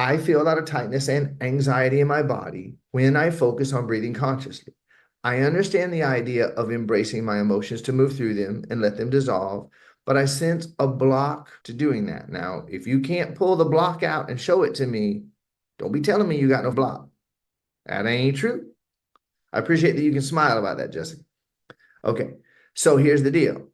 I feel a lot of tightness and anxiety in my body when I focus on breathing consciously. I understand the idea of embracing my emotions to move through them and let them dissolve, but I sense a block to doing that. Now, if you can't pull the block out and show it to me, don't be telling me you got no block. That ain't true. I appreciate that you can smile about that, Jessica. Okay, so here's the deal.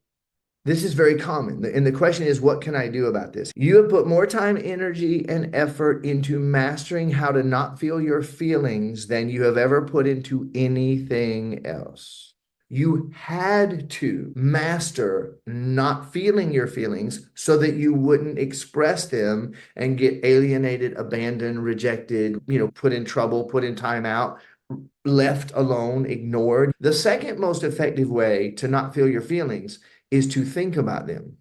This is very common. And the question is, what can I do about this? You have put more time, energy, and effort into mastering how to not feel your feelings than you have ever put into anything else. You had to master not feeling your feelings so that you wouldn't express them and get alienated, abandoned, rejected, put in trouble, put in timeout, left alone, ignored. The second most effective way to not feel your feelings is to think about them.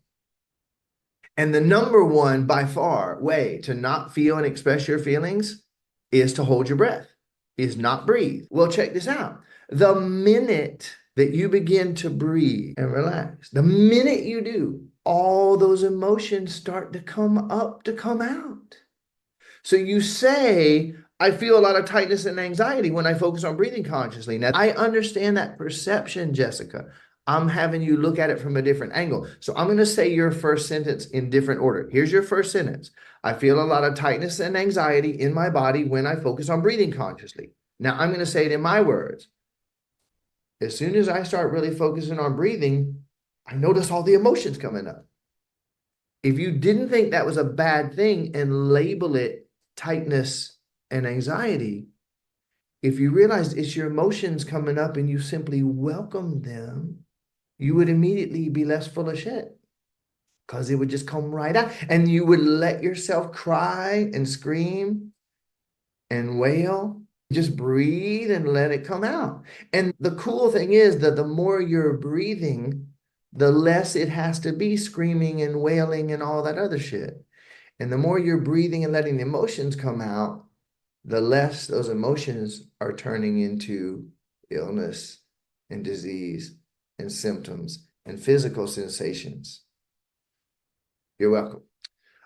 And the number one, by far, way to not feel and express your feelings is to hold your breath, is not breathe. Well, check this out. The minute that you begin to breathe and relax, the minute you do, all those emotions start to come up, to come out. So you say, I feel a lot of tightness and anxiety when I focus on breathing consciously. Now, I understand that perception, Jessica. I'm having you look at it from a different angle. So I'm going to say your first sentence in different order. Here's your first sentence. I feel a lot of tightness and anxiety in my body when I focus on breathing consciously. Now I'm going to say it in my words. As soon as I start really focusing on breathing, I notice all the emotions coming up. If you didn't think that was a bad thing and label it tightness and anxiety, if you realized it's your emotions coming up and you simply welcome them, you would immediately be less full of shit because it would just come right out and you would let yourself cry and scream and wail. Just breathe and let it come out. And the cool thing is that the more you're breathing, the less it has to be screaming and wailing and all that other shit. And the more you're breathing and letting the emotions come out, the less those emotions are turning into illness and disease and symptoms and physical sensations. You're welcome.